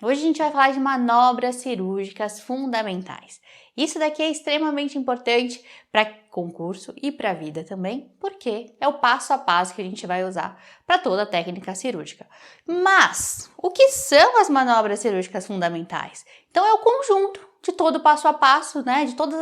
Hoje a gente vai falar de manobras cirúrgicas fundamentais. Isso daqui é extremamente importante para concurso e para a vida também, porque é o passo a passo que a gente vai usar para toda a técnica cirúrgica. Mas, o que são as manobras cirúrgicas fundamentais? Então é o conjunto de todo o passo a passo, né, de todas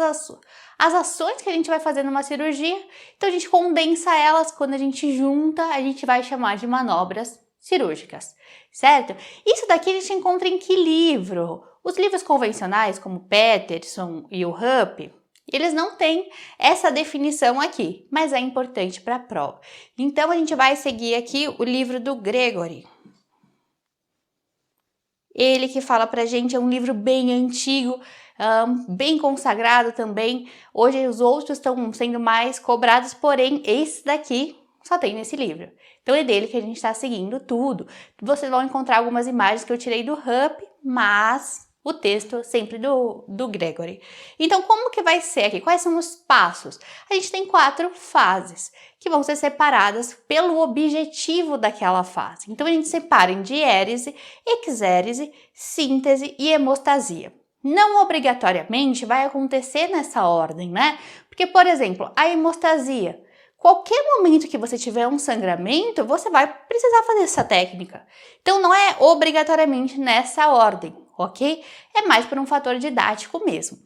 as ações que a gente vai fazer numa cirurgia. Então a gente condensa elas, quando a gente junta, a gente vai chamar de manobras cirúrgicas, certo? Isso daqui a gente encontra em que livro? Os livros convencionais, como Peterson e o Rupp, eles não têm essa definição aqui, mas é importante para a prova. Então, a gente vai seguir aqui o livro do Gregory. Ele que fala pra gente, é um livro bem antigo, bem consagrado também. Hoje os outros estão sendo mais cobrados, porém esse daqui só tem nesse livro. Então é dele que a gente está seguindo tudo. Vocês vão encontrar algumas imagens que eu tirei do Rupp, mas o texto sempre do Gregory. Então como que vai ser aqui? Quais são os passos? A gente tem 4 fases que vão ser separadas pelo objetivo daquela fase. Então a gente separa em diérese, exérese, síntese e hemostasia. Não obrigatoriamente vai acontecer nessa ordem, né? Porque, por exemplo, a hemostasia, qualquer momento que você tiver um sangramento, você vai precisar fazer essa técnica. Então, não é obrigatoriamente nessa ordem, ok? É mais por um fator didático mesmo.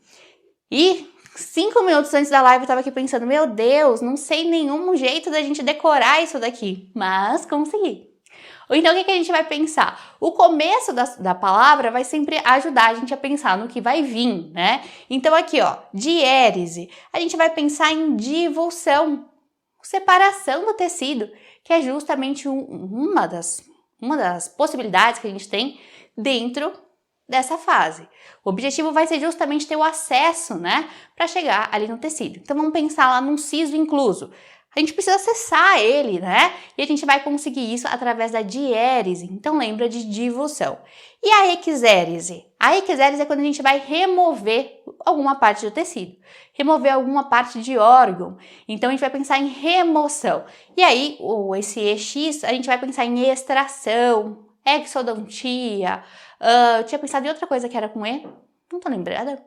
E 5 minutos antes da live eu estava aqui pensando, meu Deus, não sei nenhum jeito da gente decorar isso daqui, mas consegui. Então, o que a gente vai pensar? O começo da palavra vai sempre ajudar a gente a pensar no que vai vir, né? Então, aqui, ó, diérese, a gente vai pensar em divulsão, separação do tecido, que é justamente uma das possibilidades que a gente tem dentro dessa fase. O objetivo vai ser justamente ter o acesso, né, para chegar ali no tecido. Então, vamos pensar lá num siso incluso. A gente precisa acessar ele, né? E a gente vai conseguir isso através da diérese. Então, lembra de divulsão. E a exérese? A exérese é quando a gente vai remover alguma parte do tecido, remover alguma parte de órgão. Então, a gente vai pensar em remoção. E aí, esse EX, a gente vai pensar em extração, exodontia. Eu tinha pensado em outra coisa que era com E, não tô lembrada.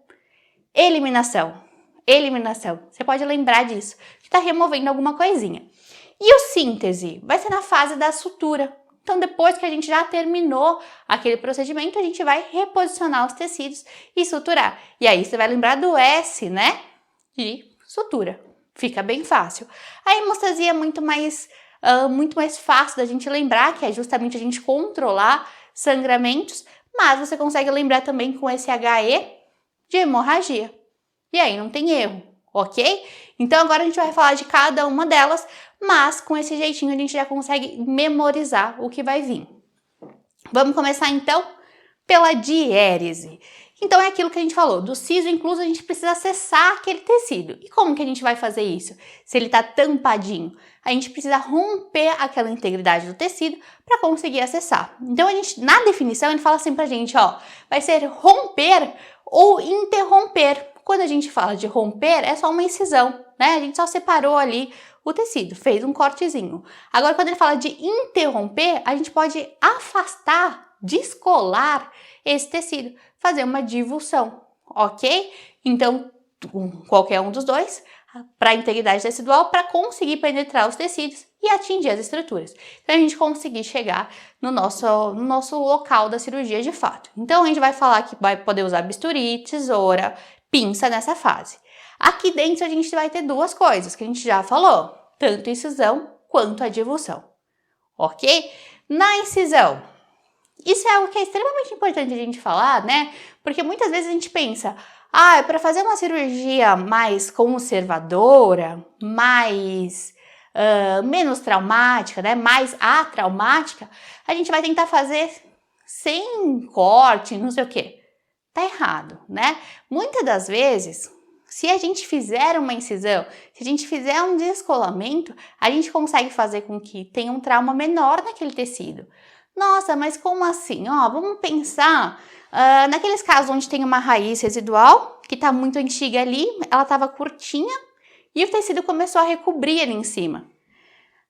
Eliminação. Eliminação. Você pode lembrar disso, que está removendo alguma coisinha. E o síntese? Vai ser na fase da sutura. Então, depois que a gente já terminou aquele procedimento, a gente vai reposicionar os tecidos e suturar. E aí, você vai lembrar do S, né? De sutura. Fica bem fácil. A hemostasia é muito mais fácil da gente lembrar, que é justamente a gente controlar sangramentos, mas você consegue lembrar também com esse HE de hemorragia. E aí não tem erro, ok? Então agora a gente vai falar de cada uma delas, mas com esse jeitinho a gente já consegue memorizar o que vai vir. Vamos começar então pela diérese. Então é aquilo que a gente falou, do siso incluso a gente precisa acessar aquele tecido. E como que a gente vai fazer isso? Se ele está tampadinho, a gente precisa romper aquela integridade do tecido para conseguir acessar. Então a gente, na definição, ele fala assim pra gente, ó, vai ser romper ou interromper. Quando a gente fala de romper, é só uma incisão, né? A gente só separou ali o tecido, fez um cortezinho. Agora, quando ele fala de interromper, a gente pode afastar, descolar esse tecido, fazer uma divulsão, ok? Então, qualquer um dos dois, para a integridade tecidual, para conseguir penetrar os tecidos e atingir as estruturas. Então, a gente conseguir chegar no nosso local da cirurgia de fato. Então, a gente vai falar que vai poder usar bisturi, tesoura, pinça nessa fase. Aqui dentro a gente vai ter duas coisas que a gente já falou, tanto incisão quanto a divulsão, ok? Na incisão, isso é algo que é extremamente importante a gente falar, né? Porque muitas vezes a gente pensa, para fazer uma cirurgia mais conservadora, mais menos traumática, né? Mais atraumática, a gente vai tentar fazer sem corte, não sei o quê. Tá errado, né? Muitas das vezes, se a gente fizer uma incisão, se a gente fizer um descolamento, a gente consegue fazer com que tenha um trauma menor naquele tecido. Nossa, mas como assim? Vamos pensar naqueles casos onde tem uma raiz residual, que tá muito antiga ali, ela tava curtinha, e o tecido começou a recobrir ali em cima.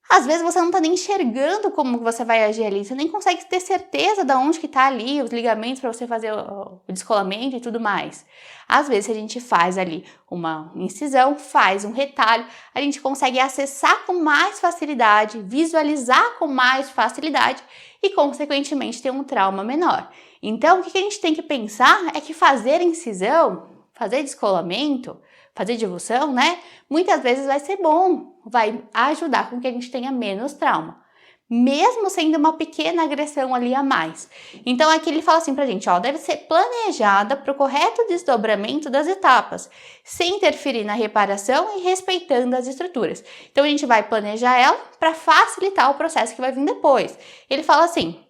Às vezes você não está nem enxergando como você vai agir ali, você nem consegue ter certeza de onde que está ali os ligamentos para você fazer o descolamento e tudo mais. Às vezes, se a gente faz ali uma incisão, faz um retalho, a gente consegue acessar com mais facilidade, visualizar com mais facilidade e, consequentemente, ter um trauma menor. Então, o que a gente tem que pensar é que fazer incisão, fazer descolamento, fazer divulsão, né? Muitas vezes vai ser bom, vai ajudar com que a gente tenha menos trauma, mesmo sendo uma pequena agressão ali a mais. Então aqui ele fala assim pra gente, ó, deve ser planejada para o correto desdobramento das etapas, sem interferir na reparação e respeitando as estruturas. Então a gente vai planejar ela para facilitar o processo que vai vir depois. Ele fala assim,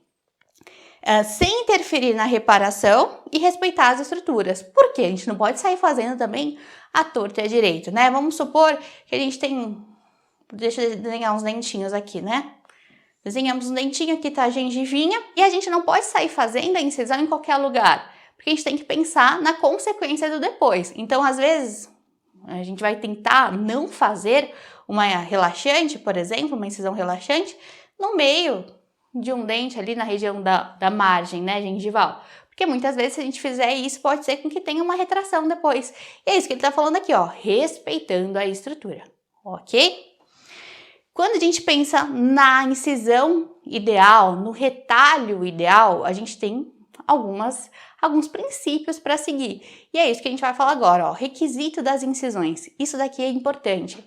sem interferir na reparação e respeitar as estruturas. Por quê? A gente não pode sair fazendo também a torta e a direito, né? Vamos supor que a gente tem... Deixa eu desenhar uns dentinhos aqui, né? Desenhamos um dentinho, aqui tá a gengivinha, e a gente não pode sair fazendo a incisão em qualquer lugar, porque a gente tem que pensar na consequência do depois. Então, às vezes, a gente vai tentar não fazer uma relaxante, por exemplo, uma incisão relaxante, no meio de um dente ali na região da margem, né, gengival. Porque muitas vezes, se a gente fizer isso, pode ser com que tenha uma retração depois. E é isso que ele tá falando aqui, ó, respeitando a estrutura, ok? Quando a gente pensa na incisão ideal, no retalho ideal, a gente tem alguns princípios para seguir. E é isso que a gente vai falar agora, ó, requisito das incisões. Isso daqui é importante.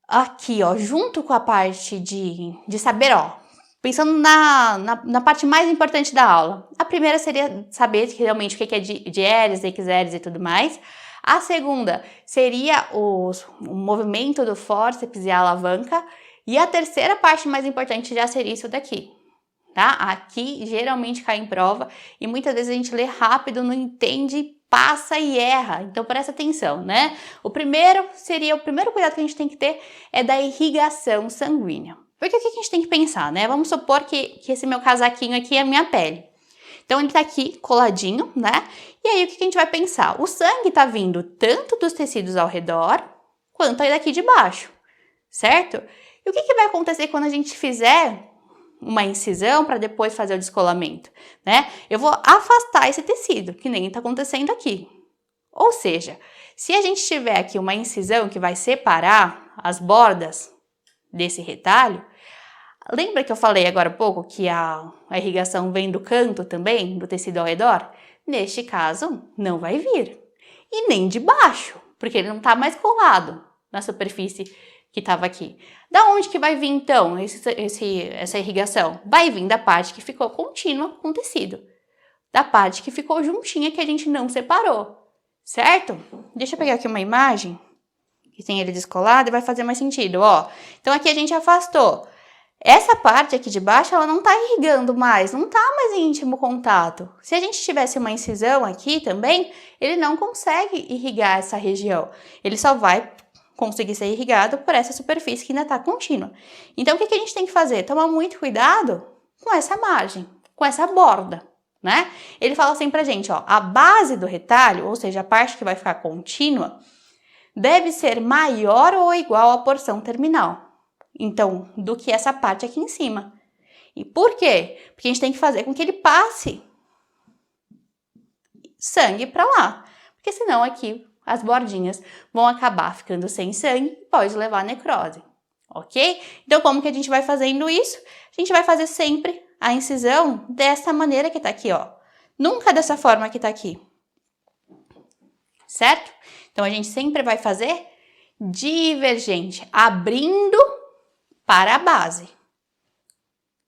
Aqui, ó, junto com a parte de saber, ó, pensando na parte mais importante da aula. A primeira seria saber realmente o que é diéresis, exéresis e tudo mais. A segunda seria o movimento do fórceps e a alavanca. E a terceira parte mais importante já seria isso daqui, tá? Aqui geralmente cai em prova e muitas vezes a gente lê rápido, não entende, passa e erra. Então presta atenção, né? O primeiro cuidado que a gente tem que ter é da irrigação sanguínea. Porque o que a gente tem que pensar, né? Vamos supor que esse meu casaquinho aqui é a minha pele. Então, ele tá aqui coladinho, né? E aí, o que a gente vai pensar? O sangue tá vindo tanto dos tecidos ao redor, quanto aí daqui de baixo, certo? E o que vai acontecer quando a gente fizer uma incisão para depois fazer o descolamento, né? Eu vou afastar esse tecido, que nem tá acontecendo aqui. Ou seja, se a gente tiver aqui uma incisão que vai separar as bordas desse retalho, lembra que eu falei agora há pouco que a irrigação vem do canto também, do tecido ao redor? Neste caso, não vai vir. E nem de baixo, porque ele não está mais colado na superfície que estava aqui. Da onde que vai vir, então, essa irrigação? Vai vir da parte que ficou contínua com o tecido. Da parte que ficou juntinha, que a gente não separou. Certo? Deixa eu pegar aqui uma imagem que tem ele descolado e vai fazer mais sentido, ó. Então, aqui a gente afastou. Essa parte aqui de baixo, ela não está irrigando mais, não está mais em íntimo contato. Se a gente tivesse uma incisão aqui também, ele não consegue irrigar essa região. Ele só vai conseguir ser irrigado por essa superfície que ainda está contínua. Então, o que a gente tem que fazer? Tomar muito cuidado com essa margem, com essa borda, né? Ele fala assim pra gente, ó, a base do retalho, ou seja, a parte que vai ficar contínua, deve ser maior ou igual à porção terminal. Então, do que essa parte aqui em cima. E por quê? Porque a gente tem que fazer com que ele passe sangue para lá. Porque senão aqui as bordinhas vão acabar ficando sem sangue e pode levar a necrose. Ok? Então, como que a gente vai fazendo isso? A gente vai fazer sempre a incisão dessa maneira que tá aqui, ó. Nunca dessa forma que tá aqui. Certo? Então, a gente sempre vai fazer divergente, abrindo para a base.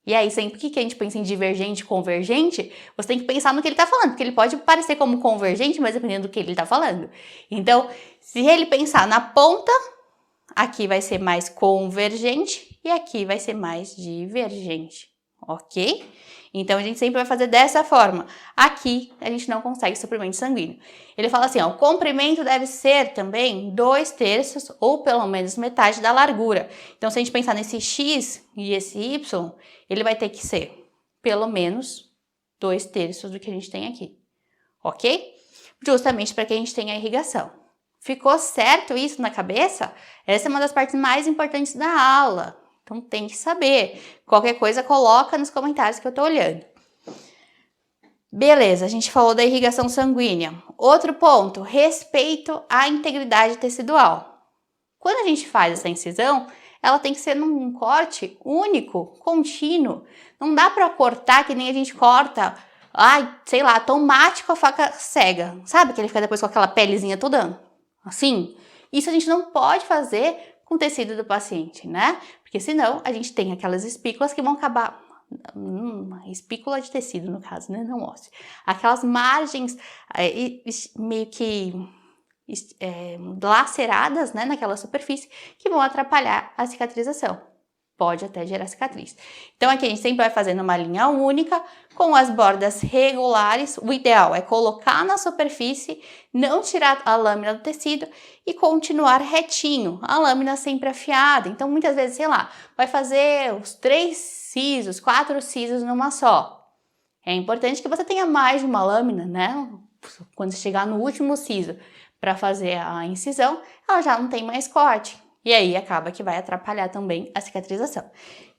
E aí, sempre que a gente pensa em divergente, convergente, você tem que pensar no que ele está falando, porque ele pode parecer como convergente, mas dependendo do que ele está falando. Então, se ele pensar na ponta, aqui vai ser mais convergente e aqui vai ser mais divergente, ok? Então, a gente sempre vai fazer dessa forma. Aqui, a gente não consegue suprimento sanguíneo. Ele fala assim, ó, o comprimento deve ser também 2/3 ou pelo menos metade da largura. Então, se a gente pensar nesse X e esse Y, ele vai ter que ser pelo menos 2/3 do que a gente tem aqui, ok? Justamente para que a gente tenha a irrigação. Ficou certo isso na cabeça? Essa é uma das partes mais importantes da aula. Então tem que saber. Qualquer coisa coloca nos comentários que eu tô olhando. Beleza, a gente falou da irrigação sanguínea. Outro ponto, respeito à integridade tecidual. Quando a gente faz essa incisão, ela tem que ser num corte único, contínuo. Não dá para cortar que nem a gente corta, sei lá, tomate com a faca cega. Sabe que ele fica depois com aquela pelezinha toda assim? Isso a gente não pode fazer com o tecido do paciente, né? Porque senão a gente tem aquelas espículas que vão acabar... espícula de tecido, no caso, né? Não ósseo. Aquelas margens meio que laceradas, né, naquela superfície, que vão atrapalhar a cicatrização. Pode até gerar cicatriz. Então aqui a gente sempre vai fazendo uma linha única, com as bordas regulares. O ideal é colocar na superfície, não tirar a lâmina do tecido e continuar retinho, a lâmina sempre afiada. Então muitas vezes, sei lá, vai fazer os 3 sisos, 4 sisos numa só. É importante que você tenha mais de uma lâmina, né? Quando chegar no último siso para fazer a incisão, ela já não tem mais corte. E aí acaba que vai atrapalhar também a cicatrização.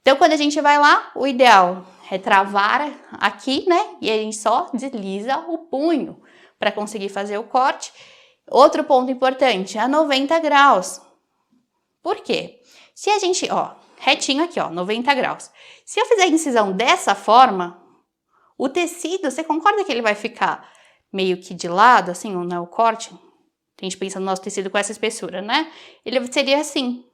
Então, quando a gente vai lá, o ideal é travar aqui, né? E a gente só desliza o punho para conseguir fazer o corte. Outro ponto importante, a 90 graus. Por quê? Se a gente, retinho aqui, 90 graus. Se eu fizer a incisão dessa forma, o tecido, você concorda que ele vai ficar meio que de lado, assim, né, o corte? A gente pensa no nosso tecido com essa espessura, né? Ele seria assim.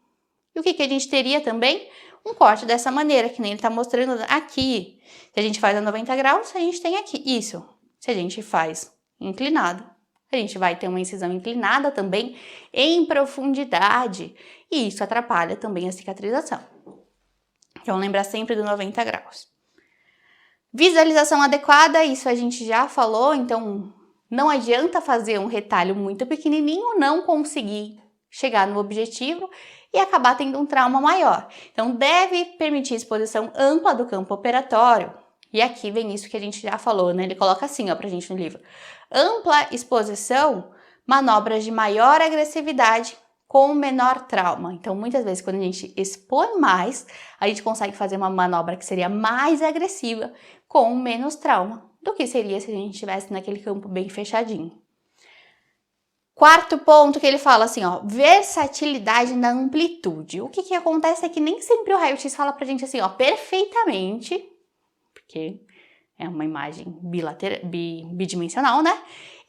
E o que a gente teria também? Um corte dessa maneira, que nem ele tá mostrando aqui. Se a gente faz a 90 graus, a gente tem aqui. Isso. Se a gente faz inclinado, a gente vai ter uma incisão inclinada também em profundidade. E isso atrapalha também a cicatrização. Então, lembrar sempre do 90 graus. Visualização adequada, isso a gente já falou, então não adianta fazer um retalho muito pequenininho, não conseguir chegar no objetivo e acabar tendo um trauma maior. Então, deve permitir exposição ampla do campo operatório. E aqui vem isso que a gente já falou, né? Ele coloca assim, pra gente no livro. Ampla exposição, manobras de maior agressividade com menor trauma. Então, muitas vezes, quando a gente expõe mais, a gente consegue fazer uma manobra que seria mais agressiva com menos trauma do que seria se a gente estivesse naquele campo bem fechadinho. Quarto ponto que ele fala assim, versatilidade na amplitude. O que acontece é que nem sempre o raio-x fala pra gente assim, perfeitamente, porque é uma imagem bidimensional, né?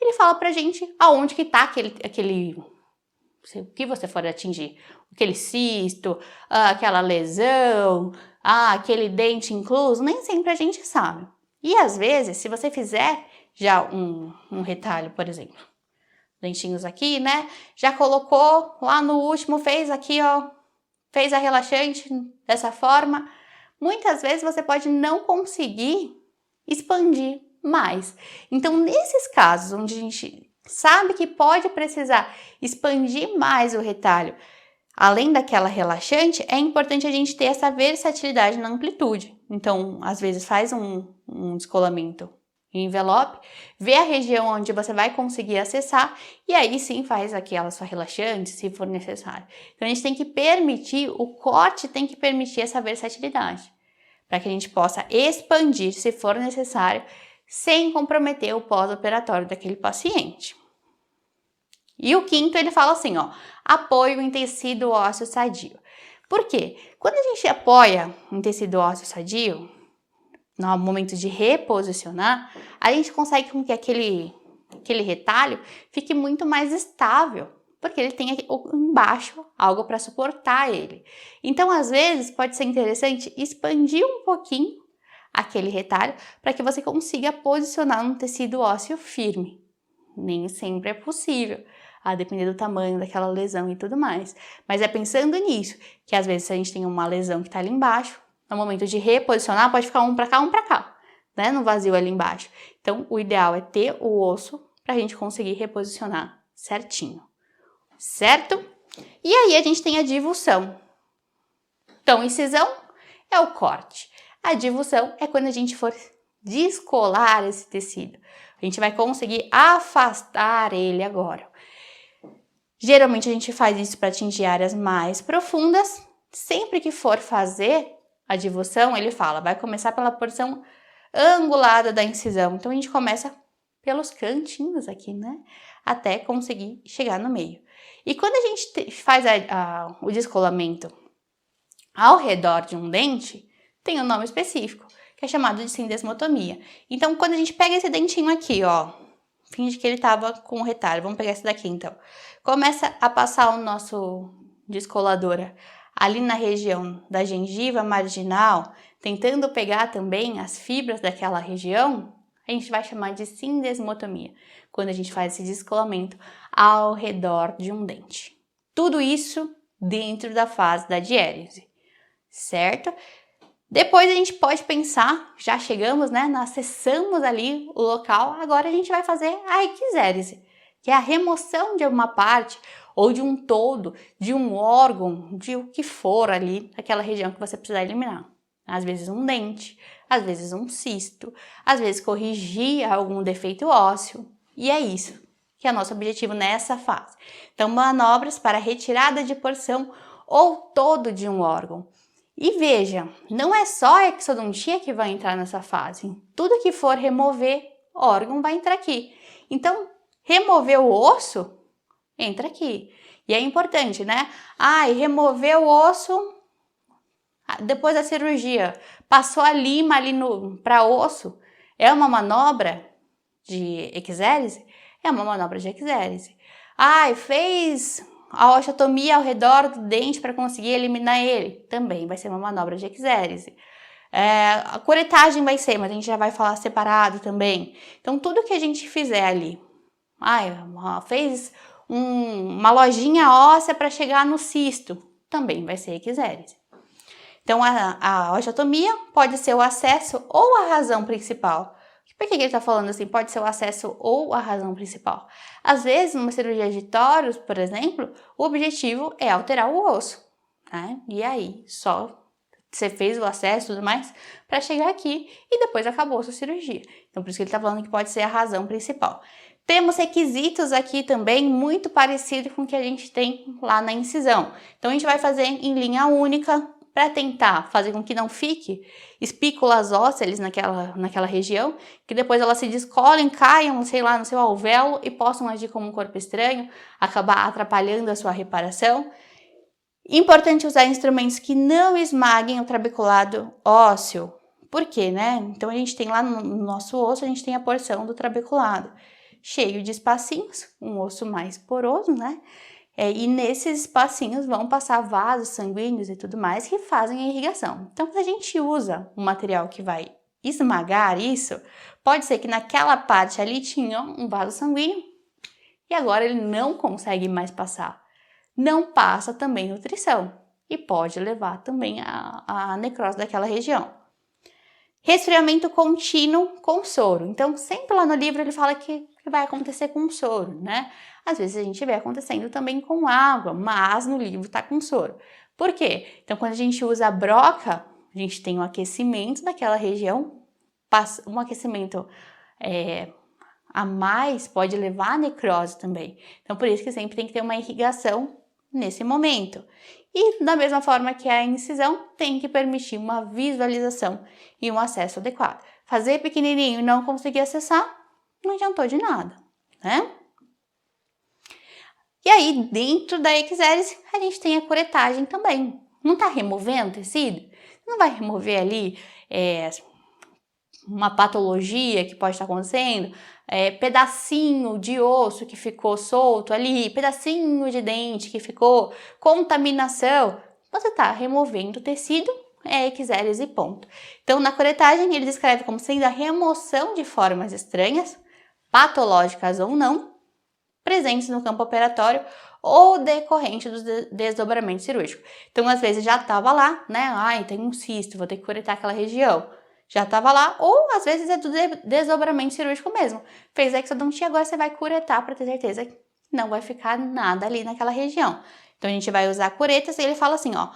Ele fala pra gente aonde que tá o que você for atingir, aquele cisto, aquela lesão, aquele dente incluso, nem sempre a gente sabe. E às vezes, se você fizer já um retalho, por exemplo, dentinhos aqui, né? Já colocou lá no último, fez aqui, fez a relaxante dessa forma. Muitas vezes você pode não conseguir expandir mais. Então, nesses casos onde a gente sabe que pode precisar expandir mais o retalho, além daquela relaxante, é importante a gente ter essa versatilidade na amplitude. Então, às vezes faz um descolamento em envelope, vê a região onde você vai conseguir acessar e aí sim faz aquela sua relaxante, se for necessário. Então, a gente tem que permitir, o corte tem que permitir essa versatilidade, para que a gente possa expandir, se for necessário, sem comprometer o pós-operatório daquele paciente. E o quinto, ele fala assim, apoio em tecido ósseo sadio. Por quê? Quando a gente apoia em tecido ósseo sadio, no momento de reposicionar, a gente consegue com que aquele retalho fique muito mais estável, porque ele tem aqui embaixo algo para suportar ele. Então, às vezes, pode ser interessante expandir um pouquinho aquele retalho para que você consiga posicionar um tecido ósseo firme. Nem sempre é possível, a depender do tamanho daquela lesão e tudo mais. Mas é pensando nisso, que às vezes se a gente tem uma lesão que está ali embaixo, no momento de reposicionar, pode ficar um para cá, né? No vazio ali embaixo. Então, o ideal é ter o osso para a gente conseguir reposicionar certinho, certo? E aí a gente tem a divulsão. Então, incisão é o corte. A divulsão é quando a gente for descolar esse tecido. A gente vai conseguir afastar ele agora. Geralmente a gente faz isso para atingir áreas mais profundas sempre que for fazer a divulsão, ele fala, vai começar pela porção angulada da incisão. Então, a gente começa pelos cantinhos aqui, né? Até conseguir chegar no meio. E quando a gente faz o descolamento ao redor de um dente, tem um nome específico, que é chamado de sindesmotomia. Então, quando a gente pega esse dentinho aqui, ó, finge que ele tava com retalho, vamos pegar esse daqui então. Começa a passar o nosso descolador ali na região da gengiva marginal, tentando pegar também as fibras daquela região, a gente vai chamar de sindesmotomia, quando a gente faz esse descolamento ao redor de um dente. Tudo isso dentro da fase da diérese, certo? Depois a gente pode pensar, já chegamos, né, acessamos ali o local, agora a gente vai fazer a eczérese, que é a remoção de uma parte ou de um todo, de um órgão, de o que for ali, aquela região que você precisar eliminar. Às vezes um dente, às vezes um cisto, às vezes corrigir algum defeito ósseo. E é isso que é nosso objetivo nessa fase. Então, manobras para retirada de porção ou todo de um órgão. E veja, não é só a exodontia que vai entrar nessa fase. Tudo que for remover órgão vai entrar aqui. Então, remover o osso entra aqui. E é importante, né? Remover o osso depois da cirurgia. Passou a lima ali para osso. É uma manobra de eczérese? É uma manobra de eczérese. Fez a osteotomia ao redor do dente para conseguir eliminar ele. Também vai ser uma manobra de eczérese. A curetagem vai ser, mas a gente já vai falar separado também. Então, tudo que a gente fizer ali. Fez uma lojinha óssea para chegar no cisto. Também vai ser eczérese. Então, a osteotomia pode ser o acesso ou a razão principal. Por que ele está falando assim? Pode ser o acesso ou a razão principal. Às vezes, numa cirurgia de tórax, por exemplo, o objetivo é alterar o osso, né? E aí, só você fez o acesso e tudo mais para chegar aqui e depois acabou a sua cirurgia. Então, por isso que ele está falando que pode ser a razão principal. Temos requisitos aqui também muito parecidos com o que a gente tem lá na incisão. Então, a gente vai fazer em linha única, para tentar fazer com que não fique espículas ósseas naquela região, que depois elas se descolem, caiam, sei lá, no seu alvéolo e possam agir como um corpo estranho, acabar atrapalhando a sua reparação. Importante usar instrumentos que não esmaguem o trabeculado ósseo. Por quê, né? Então a gente tem lá no nosso osso, a gente tem a porção do trabeculado, cheio de espacinhos, um osso mais poroso, né? E nesses espacinhos vão passar vasos sanguíneos e tudo mais que fazem a irrigação. Então, se a gente usa um material que vai esmagar isso, pode ser que naquela parte ali tinha um vaso sanguíneo e agora ele não consegue mais passar. Não passa também nutrição e pode levar também a necrose daquela região. Resfriamento contínuo com soro. Então, sempre lá no livro ele fala que vai acontecer com soro, né? Às vezes a gente vê acontecendo também com água, mas no livro tá com soro. Por quê? Então, quando a gente usa a broca, a gente tem um aquecimento daquela região, um aquecimento a mais pode levar a necrose também. Então, por isso que sempre tem que ter uma irrigação nesse momento. E da mesma forma que a incisão, tem que permitir uma visualização e um acesso adequado. Fazer pequenininho e não conseguir acessar, não adiantou de nada, né? E aí, dentro da eczérese, a gente tem a curetagem também. Não está removendo tecido? Não vai remover ali uma patologia que pode estar acontecendo, pedacinho de osso que ficou solto ali, pedacinho de dente que ficou, contaminação. Você está removendo o tecido, é eczérese, ponto. Então, na curetagem, ele descreve como sendo a remoção de formas estranhas, patológicas ou não, presentes no campo operatório ou decorrente do desdobramento cirúrgico. Então, às vezes já estava lá, né? Tem um cisto, vou ter que curetar aquela região. Já estava lá, ou às vezes é do desdobramento cirúrgico mesmo. Fez a exodontia, agora você vai curetar para ter certeza que não vai ficar nada ali naquela região. Então, a gente vai usar curetas e ele fala assim, ó,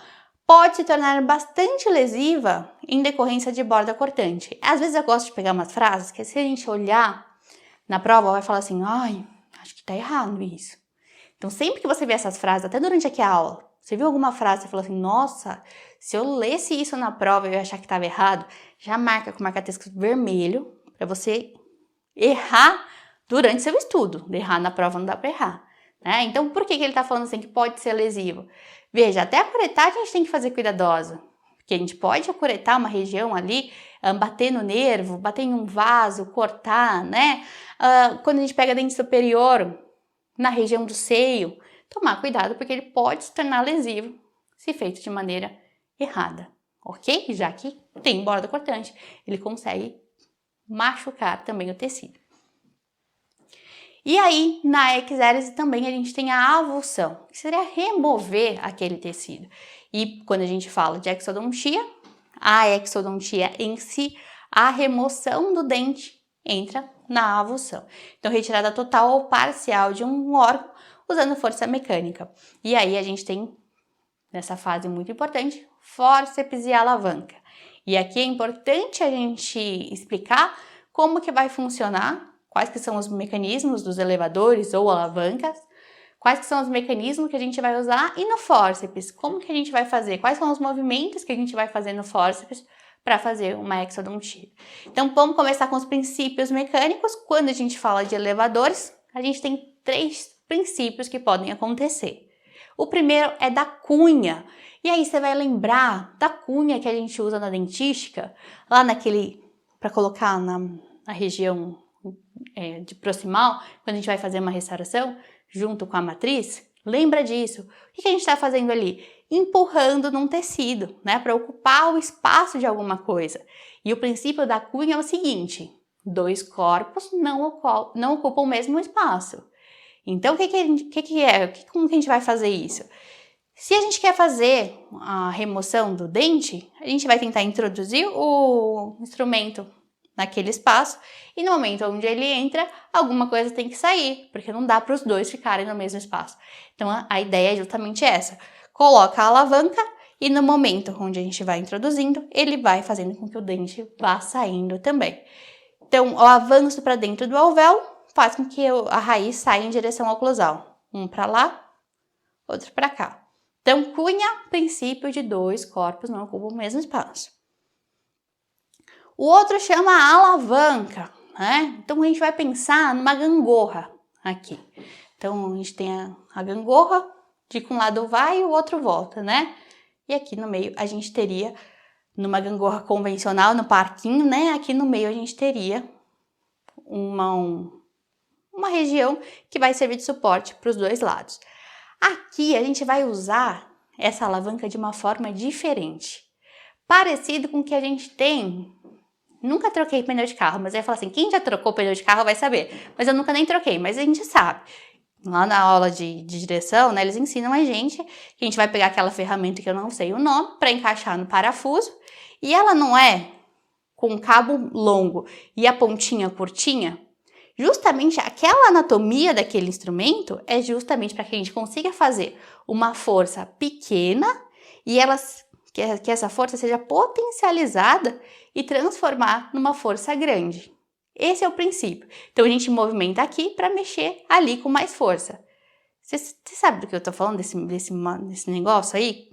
pode se tornar bastante lesiva em decorrência de borda cortante. Às vezes eu gosto de pegar umas frases que se a gente olhar na prova, vai falar assim, acho que tá errado isso. Então, sempre que você vê essas frases, até durante aqui a aula, Você viu alguma frase e falou assim, nossa, se eu lesse isso na prova e eu ia achar que estava errado, já marca com marca-texto vermelho para você errar durante seu estudo. Errar na prova não dá para errar. Né? Então, por que ele está falando assim que pode ser lesivo? Veja, até a curetagem a gente tem que fazer cuidadosa. Porque a gente pode acuretar uma região ali, bater no nervo, bater em um vaso, cortar, né? Quando a gente pega dente superior, na região do seio, tomar cuidado porque ele pode se tornar lesivo se feito de maneira errada, ok? Já que tem borda cortante, ele consegue machucar também o tecido. E aí, na exérese também a gente tem a avulsão, que seria remover aquele tecido. E quando a gente fala de exodontia, a exodontia em si, a remoção do dente entra na avulsão. Então, retirada total ou parcial de um órgão usando força mecânica. E aí a gente tem, nessa fase muito importante, fórceps e alavanca. E aqui é importante a gente explicar como que vai funcionar, quais que são os mecanismos dos elevadores ou alavancas, quais que são os mecanismos que a gente vai usar e no fórceps, como que a gente vai fazer, quais são os movimentos que a gente vai fazer no fórceps para fazer uma exodontia. Então, vamos começar com os princípios mecânicos. Quando a gente fala de elevadores, a gente tem 3 princípios que podem acontecer. O primeiro é da cunha. E aí você vai lembrar da cunha que a gente usa na dentística, lá naquele, para colocar na região de proximal, quando a gente vai fazer uma restauração, junto com a matriz. Lembra disso? O que a gente está fazendo ali? Empurrando num tecido, né? Para ocupar o espaço de alguma coisa. E o princípio da cunha é o seguinte: 2 corpos não ocupam o mesmo espaço. Então, como que a gente vai fazer isso? Se a gente quer fazer a remoção do dente, a gente vai tentar introduzir o instrumento naquele espaço e no momento onde ele entra, alguma coisa tem que sair, porque não dá para os 2 ficarem no mesmo espaço. Então, a ideia é justamente essa. Coloca a alavanca e no momento onde a gente vai introduzindo, ele vai fazendo com que o dente vá saindo também. Então, o avanço para dentro do alvéolo faz com que a raiz saia em direção ao oclusal. Um para lá, outro para cá. Então, cunha, princípio de 2 corpos não ocupam o mesmo espaço. O outro chama alavanca, né? Então, a gente vai pensar numa gangorra aqui. Então, a gente tem a gangorra, de que um lado vai e o outro volta, né? E aqui no meio a gente teria, numa gangorra convencional, no parquinho, né? Aqui no meio a gente teria uma região que vai servir de suporte para os 2 lados. Aqui a gente vai usar essa alavanca de uma forma diferente, parecido com o que a gente tem. Nunca troquei pneu de carro, mas eu ia falar assim, quem já trocou pneu de carro vai saber. Mas eu nunca nem troquei, mas a gente sabe. Lá na aula de direção, né, eles ensinam a gente que a gente vai pegar aquela ferramenta que eu não sei o nome para encaixar no parafuso e ela não é com um cabo longo e a pontinha curtinha. Justamente aquela anatomia daquele instrumento é justamente para que a gente consiga fazer uma força pequena e que essa força seja potencializada e transformar numa força grande. Esse é o princípio. Então, a gente movimenta aqui para mexer ali com mais força. Você sabe do que eu tô falando, desse negócio aí?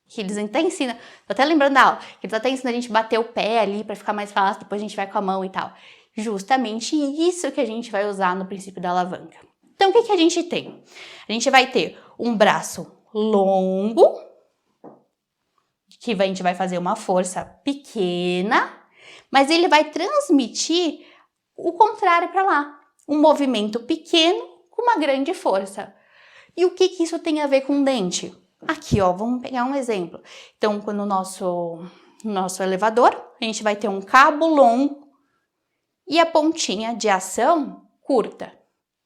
Que eles até ensinam, tô até lembrando da aula, que eles até ensinam a gente bater o pé ali para ficar mais fácil, depois a gente vai com a mão e tal. Justamente isso que a gente vai usar no princípio da alavanca. Então, o que a gente tem? A gente vai ter um braço longo, que a gente vai fazer uma força pequena, mas ele vai transmitir o contrário para lá. Um movimento pequeno com uma grande força. E o que isso tem a ver com o dente? Aqui, ó, vamos pegar um exemplo. Então, no nosso elevador, a gente vai ter um cabo longo e a pontinha de ação curta.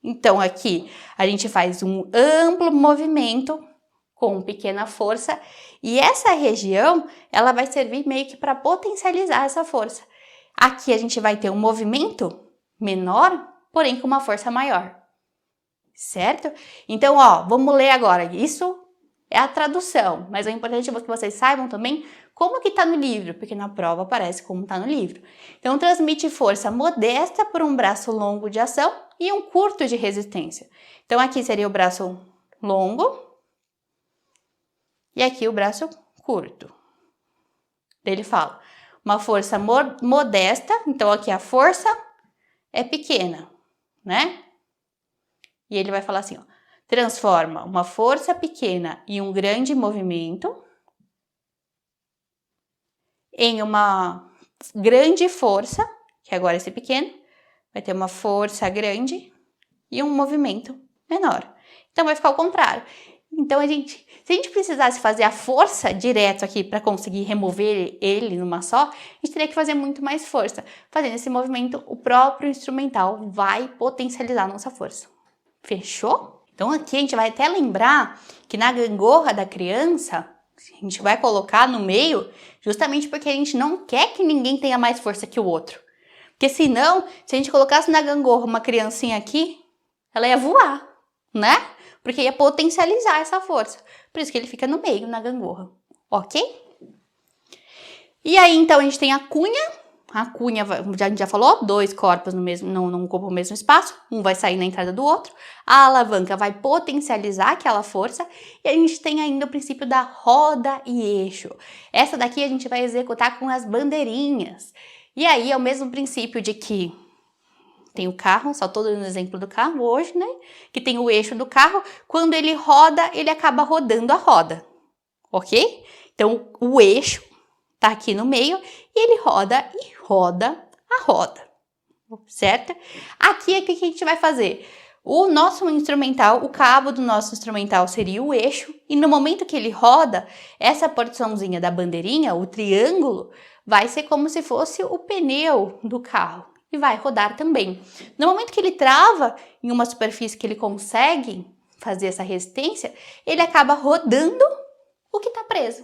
Então, aqui, a gente faz um amplo movimento com pequena força e essa região, ela vai servir meio que para potencializar essa força. Aqui a gente vai ter um movimento menor, porém com uma força maior, certo? Então, ó, vamos ler agora. Isso é a tradução, mas é importante que vocês saibam também como que tá no livro, porque na prova aparece como tá no livro. Então, transmite força modesta por um braço longo de ação e um curto de resistência. Então, aqui seria o braço longo e aqui o braço curto. Ele fala, uma força modesta, então aqui a força é pequena, né? E ele vai falar assim, ó, transforma uma força pequena em um grande movimento em uma grande força, que agora esse pequeno, vai ter uma força grande e um movimento menor. Então, vai ficar o contrário. Então, se a gente precisasse fazer a força direto aqui para conseguir remover ele numa só, a gente teria que fazer muito mais força. Fazendo esse movimento, o próprio instrumental vai potencializar a nossa força. Fechou? Então, aqui a gente vai até lembrar que na gangorra da criança, a gente vai colocar no meio justamente porque a gente não quer que ninguém tenha mais força que o outro. Porque senão, se a gente colocasse na gangorra uma criancinha aqui, ela ia voar, né? Porque ia potencializar essa força. Por isso que ele fica no meio, na gangorra. Ok? E aí, então, a gente tem a cunha. A cunha, a gente já falou, 2 corpos não ocupam o mesmo espaço. Um vai sair na entrada do outro. A alavanca vai potencializar aquela força. E a gente tem ainda o princípio da roda e eixo. Essa daqui a gente vai executar com as bandeirinhas. E aí, é o mesmo princípio de que tem o carro, só tô dando exemplo do carro hoje, né? Que tem o eixo do carro. Quando ele roda, ele acaba rodando a roda. Ok? Então, o eixo tá aqui no meio e ele roda e roda a roda. Certo? Aqui é o que a gente vai fazer. O nosso instrumental, o cabo do nosso instrumental seria o eixo. E no momento que ele roda, essa porçãozinha da bandeirinha, o triângulo, vai ser como se fosse o pneu do carro. E vai rodar também. No momento que ele trava em uma superfície que ele consegue fazer essa resistência, ele acaba rodando o que está preso.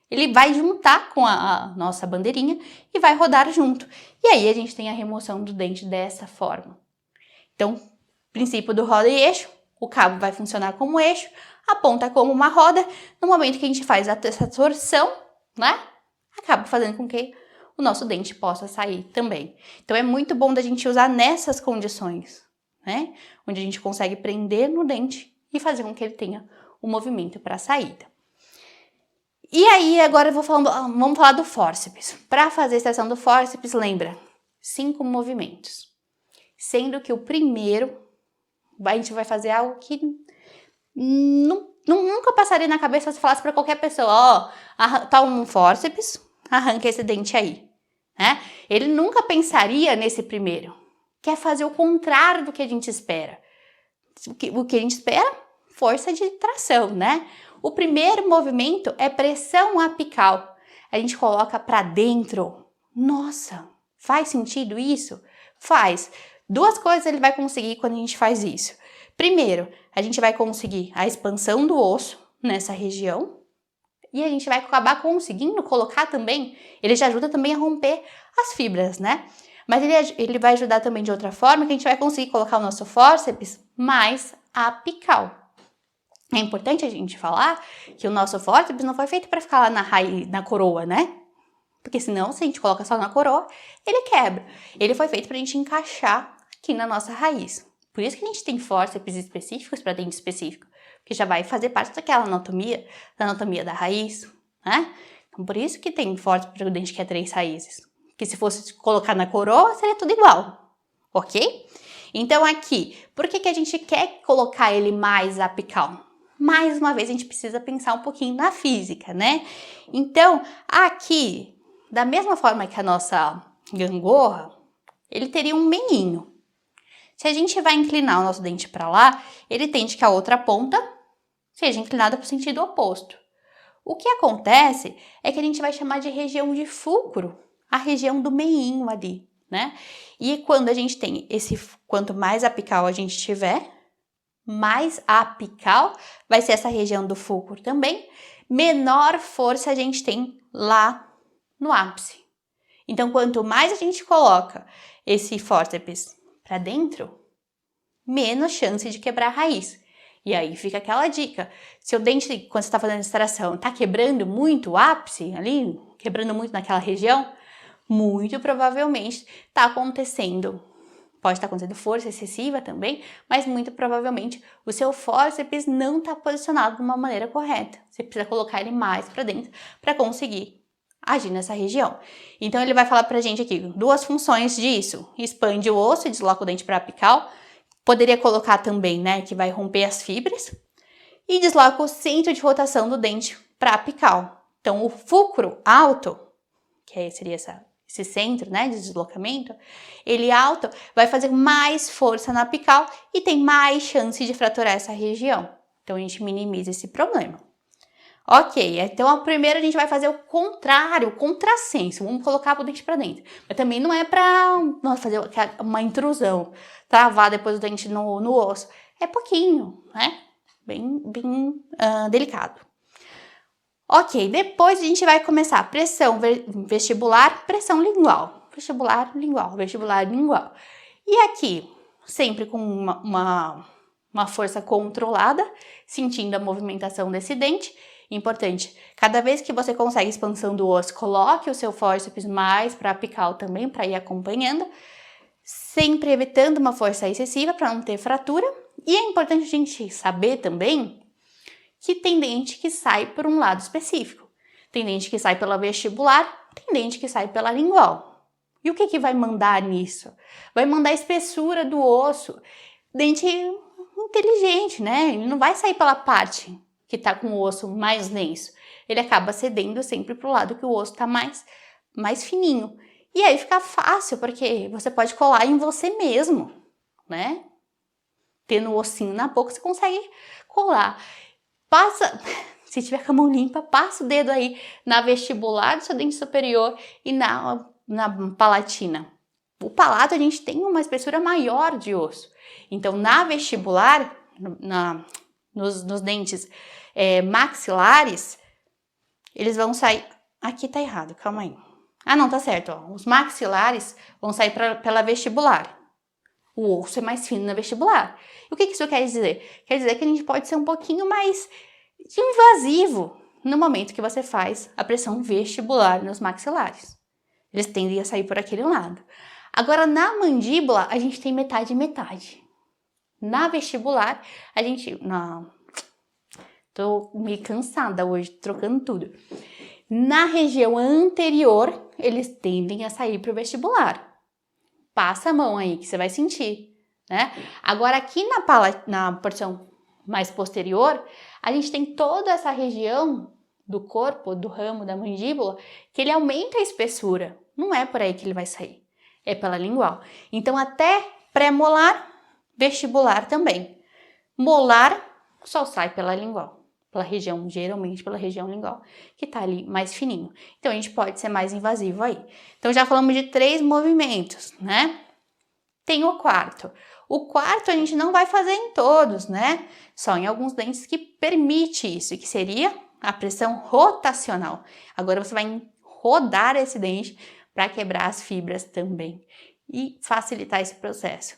Ele vai juntar com a nossa bandeirinha e vai rodar junto. E aí a gente tem a remoção do dente dessa forma. Então, princípio do roda e eixo, o cabo vai funcionar como eixo, a ponta como uma roda. No momento que a gente faz essa torção, né, acaba fazendo com que o nosso dente possa sair também. Então, é muito bom da gente usar nessas condições, né? Onde a gente consegue prender no dente e fazer com que ele tenha o movimento para a saída. E aí, agora vamos falar do fórceps. Para fazer a extração do fórceps, lembra, 5 movimentos. Sendo que o primeiro, a gente vai fazer algo que nunca passaria na cabeça se falasse para qualquer pessoa, ó, tá um fórceps, arranca esse dente aí. Né? Ele nunca pensaria nesse primeiro, que é fazer o contrário do que a gente espera. O que a gente espera? Força de tração, né? O primeiro movimento é pressão apical. A gente coloca para dentro. Nossa, faz sentido isso? Faz. 2 coisas ele vai conseguir quando a gente faz isso. Primeiro, a gente vai conseguir a expansão do osso nessa região. E a gente vai acabar conseguindo colocar também, ele já ajuda também a romper as fibras, né? Mas ele vai ajudar também de outra forma, que a gente vai conseguir colocar o nosso fórceps mais apical. É importante a gente falar que o nosso fórceps não foi feito para ficar lá na coroa, né? Porque senão, se a gente coloca só na coroa, ele quebra. Ele foi feito para a gente encaixar aqui na nossa raiz. Por isso que a gente tem fórceps específicos para dente específico, que já vai fazer parte daquela anatomia, da anatomia da raiz, né? Então, por isso que tem fórceps para o dente que é 3 raízes. Que se fosse colocar na coroa, seria tudo igual, ok? Então, aqui, por que a gente quer colocar ele mais apical? Mais uma vez, a gente precisa pensar um pouquinho na física, né? Então, aqui, da mesma forma que a nossa gangorra, ele teria um meinho. Se a gente vai inclinar o nosso dente para lá, ele tende que a outra ponta seja inclinada para o sentido oposto. O que acontece é que a gente vai chamar de região de fulcro, a região do meinho ali, né? E quando a gente tem quanto mais apical a gente tiver, mais apical vai ser essa região do fulcro também, menor força a gente tem lá no ápice. Então, quanto mais a gente coloca esse fórceps para dentro, menos chance de quebrar a raiz. E aí fica aquela dica, se o dente, quando você está fazendo a extração, está quebrando muito o ápice ali, quebrando muito naquela região, muito provavelmente está acontecendo pode estar acontecendo força excessiva também, mas muito provavelmente o seu fórceps não está posicionado de uma maneira correta. Você precisa colocar ele mais para dentro para conseguir agir nessa região. Então ele vai falar pra gente aqui duas funções disso: expande o osso e desloca o dente para apical. Poderia colocar também, né, que vai romper as fibras e desloca o centro de rotação do dente para apical. Então o fulcro alto, que seria esse centro, né, de deslocamento, ele alto vai fazer mais força na apical e tem mais chance de fraturar essa região. Então a gente minimiza esse problema. Ok, então primeiro a gente vai fazer o contrário, o contrassenso. Vamos colocar o dente para dentro. Mas também não é para fazer uma intrusão, travar depois o dente no osso. É pouquinho, né? Bem delicado. Ok, depois a gente vai começar pressão vestibular, pressão lingual. Vestibular, lingual, vestibular, lingual. E aqui, sempre com uma força controlada, sentindo a movimentação desse dente. Importante, cada vez que você consegue expansão do osso, coloque o seu fórceps mais para apical também, para ir acompanhando, sempre evitando uma força excessiva para não ter fratura. E é importante a gente saber também que tem dente que sai por um lado específico. Tem dente que sai pela vestibular, tem dente que sai pela lingual. E o que vai mandar nisso? Vai mandar a espessura do osso. Dente inteligente, né? Ele não vai sair pela parte que tá com o osso mais denso. Ele acaba cedendo sempre pro lado que o osso tá mais fininho. E aí fica fácil, porque você pode colar em você mesmo, né? Tendo o ossinho na boca, você consegue colar. Se tiver com a mão limpa, passa o dedo aí na vestibular do seu dente superior e na palatina. O palato, a gente tem uma espessura maior de osso. Então, na vestibular, nos dentes maxilares, eles vão sair... Aqui tá errado, calma aí. Ah, não, tá certo. Ó. Os maxilares vão sair pela vestibular. O osso é mais fino na vestibular. E o que isso quer dizer? Quer dizer que a gente pode ser um pouquinho mais invasivo no momento que você faz a pressão vestibular nos maxilares. Eles tendem a sair por aquele lado. Agora, na mandíbula, a gente tem metade e metade. Na vestibular, a gente... Tô meio cansada hoje, trocando tudo. Na região anterior, eles tendem a sair para o vestibular. Passa a mão aí que você vai sentir, né? Agora aqui na porção mais posterior, a gente tem toda essa região do corpo, do ramo da mandíbula, que ele aumenta a espessura. Não é por aí que ele vai sair, é pela lingual. Então até pré-molar, vestibular também. Molar só sai pela lingual, pela região, geralmente pela região lingual, que tá ali mais fininho. Então a gente pode ser mais invasivo aí. Então já falamos de 3 movimentos, né? Tem o quarto. O quarto a gente não vai fazer em todos, né? Só em alguns dentes que permite isso, que seria a pressão rotacional. Agora você vai rodar esse dente para quebrar as fibras também e facilitar esse processo.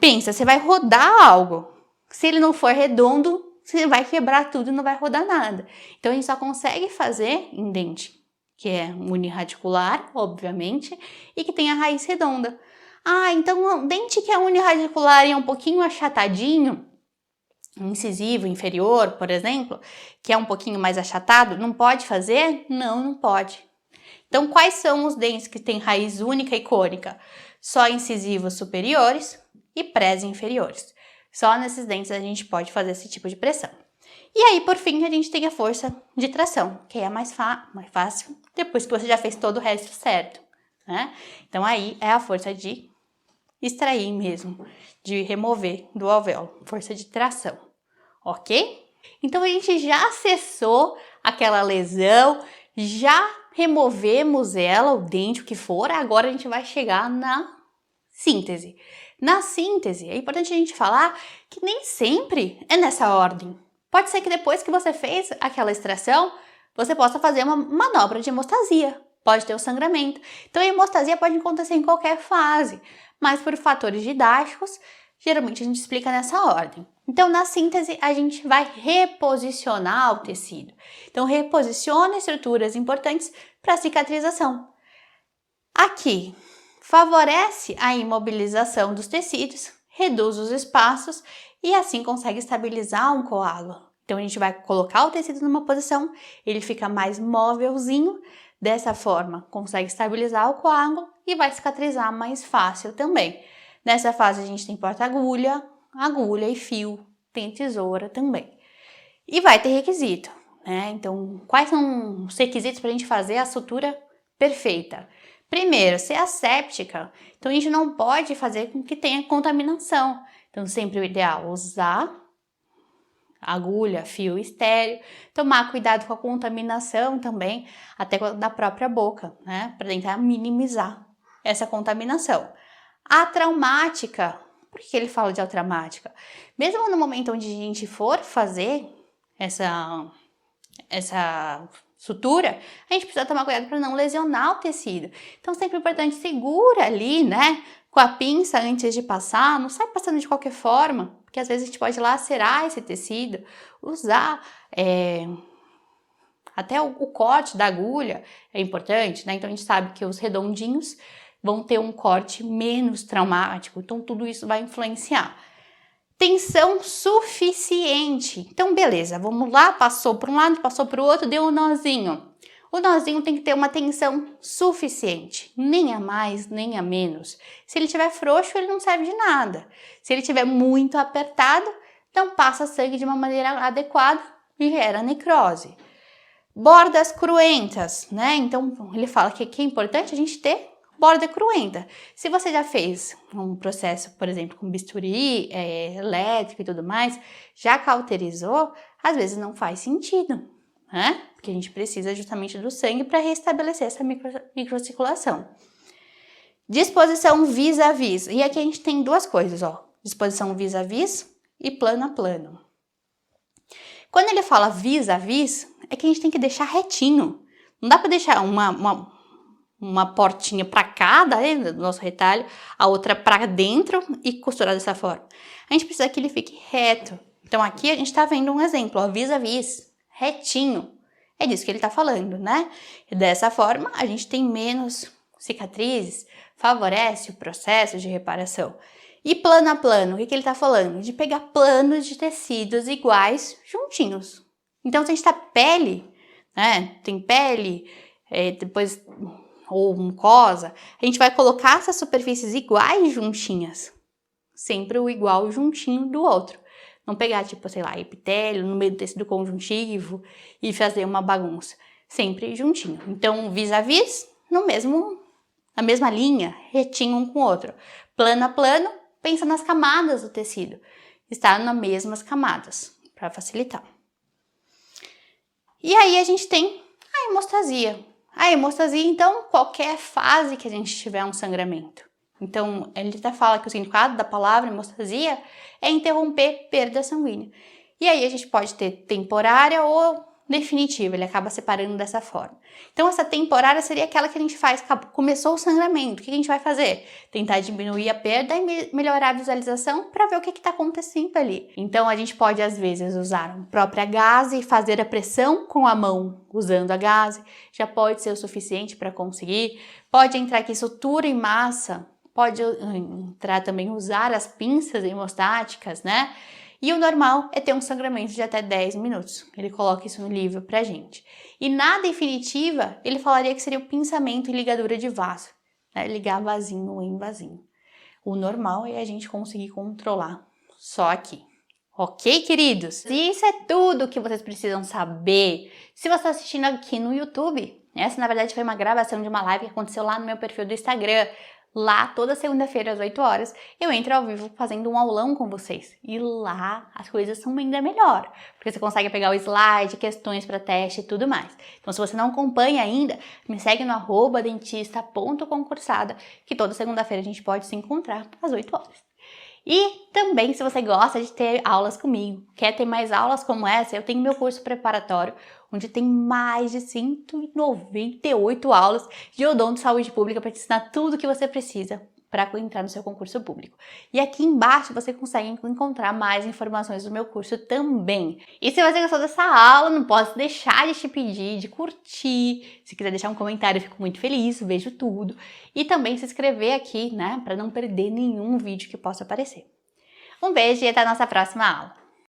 Pensa, você vai rodar algo. Se ele não for redondo, você vai quebrar tudo e não vai rodar nada. Então a gente só consegue fazer em dente que é uniradicular, obviamente, e que tem a raiz redonda. Ah, então dente que é uniradicular e é um pouquinho achatadinho, incisivo inferior, por exemplo, que é um pouquinho mais achatado, não pode fazer? Não, não pode. Então, quais são os dentes que têm raiz única e cônica? Só incisivos superiores e pré-inferiores. Só nesses dentes a gente pode fazer esse tipo de pressão. E aí, por fim, a gente tem a força de tração, que é mais fácil depois que você já fez todo o resto certo, né? Então, aí é a força de extrair mesmo, de remover do alvéolo, força de tração, ok? Então, a gente já acessou aquela lesão, já removemos ela, o dente, o que for, agora a gente vai chegar na síntese. Na síntese, é importante a gente falar que nem sempre é nessa ordem. Pode ser que depois que você fez aquela extração, você possa fazer uma manobra de hemostasia. Pode ter o sangramento. Então, a hemostasia pode acontecer em qualquer fase, mas por fatores didáticos, geralmente a gente explica nessa ordem. Então, na síntese, a gente vai reposicionar o tecido. Então, reposiciona estruturas importantes para cicatrização. Aqui, favorece a imobilização dos tecidos, reduz os espaços e assim consegue estabilizar um coágulo. Então a gente vai colocar o tecido numa posição, ele fica mais móvelzinho, dessa forma consegue estabilizar o coágulo e vai cicatrizar mais fácil também. Nessa fase a gente tem porta-agulha, agulha e fio, tem tesoura também. E vai ter requisito, né? Então, quais são os requisitos para a gente fazer a sutura perfeita? Primeiro, ser asséptica. Então, a gente não pode fazer com que tenha contaminação. Então, sempre o ideal é usar agulha, fio estéreo, tomar cuidado com a contaminação também, até da própria boca, né? Para tentar minimizar essa contaminação. A traumática, por que ele fala de traumática? Mesmo no momento onde a gente for fazer essa sutura, a gente precisa tomar cuidado para não lesionar o tecido. Então, sempre é importante, segura ali, né? Com a pinça antes de passar, não sai passando de qualquer forma, porque às vezes a gente pode lacerar esse tecido, usar até o corte da agulha é importante, né? Então a gente sabe que os redondinhos vão ter um corte menos traumático, então tudo isso vai influenciar. Tensão suficiente. Então, beleza, vamos lá, passou para um lado, passou para o outro, deu um nozinho. O nozinho tem que ter uma tensão suficiente, nem a mais, nem a menos. Se ele estiver frouxo, ele não serve de nada. Se ele estiver muito apertado, então passa sangue de uma maneira adequada e gera necrose. Bordas cruentas, né? Então, ele fala que é importante a gente ter borda cruenta. Se você já fez um processo, por exemplo, com bisturi, elétrico e tudo mais, já cauterizou, às vezes não faz sentido, né? Porque a gente precisa justamente do sangue para restabelecer essa microcirculação. Disposição vis-a-vis. E aqui a gente tem duas coisas, ó. Disposição vis-a-vis e plano a plano. Quando ele fala vis-a-vis, é que a gente tem que deixar retinho. Não dá para deixar uma portinha para cá do nosso retalho, a outra para dentro e costurar dessa forma. A gente precisa que ele fique reto. Então aqui a gente está vendo um exemplo, ó, vis-a-vis, retinho. É disso que ele está falando, né? E dessa forma a gente tem menos cicatrizes, favorece o processo de reparação. E plano a plano, o que ele está falando? De pegar planos de tecidos iguais juntinhos. Então se a gente tá pele, né? Tem pele, depois ou mucosa, a gente vai colocar essas superfícies iguais juntinhas. Sempre o igual juntinho do outro. Não pegar, tipo, sei lá, epitélio no meio do tecido conjuntivo e fazer uma bagunça. Sempre juntinho. Então, vis-a-vis, na mesma linha, retinho um com o outro. Plano a plano, pensa nas camadas do tecido. Está nas mesmas camadas, para facilitar. E aí a gente tem a hemostasia. A hemostasia, então, qualquer fase que a gente tiver um sangramento. Então, ele até fala que o significado da palavra hemostasia é interromper perda sanguínea. E aí a gente pode ter temporária ou definitiva, ele acaba separando dessa forma. Então, essa temporária seria aquela que a gente faz, começou o sangramento, o que a gente vai fazer? Tentar diminuir a perda e melhorar a visualização para ver o que está acontecendo ali. Então, a gente pode, às vezes, usar a própria gaze e fazer a pressão com a mão usando a gaze, já pode ser o suficiente para conseguir. Pode entrar aqui sutura em massa, pode entrar também usar as pinças hemostáticas, né? E o normal é ter um sangramento de até 10 minutos. Ele coloca isso no livro pra gente. E na definitiva, ele falaria que seria o pinçamento e ligadura de vaso, né? Ligar vasinho em vasinho. O normal é a gente conseguir controlar só aqui. Ok, queridos? E isso é tudo que vocês precisam saber. Se você está assistindo aqui no YouTube, essa na verdade foi uma gravação de uma live que aconteceu lá no meu perfil do Instagram. Lá, toda segunda-feira às 8 horas, eu entro ao vivo fazendo um aulão com vocês. E lá as coisas são ainda melhor, porque você consegue pegar o slide, questões para teste e tudo mais. Então, se você não acompanha ainda, me segue no @dentista.concursada, que toda segunda-feira a gente pode se encontrar às 8 horas. E também, se você gosta de ter aulas comigo, quer ter mais aulas como essa, eu tenho meu curso preparatório, onde tem mais de 198 aulas de odonto saúde pública para te ensinar tudo o que você precisa para entrar no seu concurso público. E aqui embaixo você consegue encontrar mais informações do meu curso também. E se você gostou dessa aula, não posso deixar de te pedir de curtir. Se quiser deixar um comentário, eu fico muito feliz, vejo tudo. E também se inscrever aqui, né, para não perder nenhum vídeo que possa aparecer. Um beijo e até a nossa próxima aula.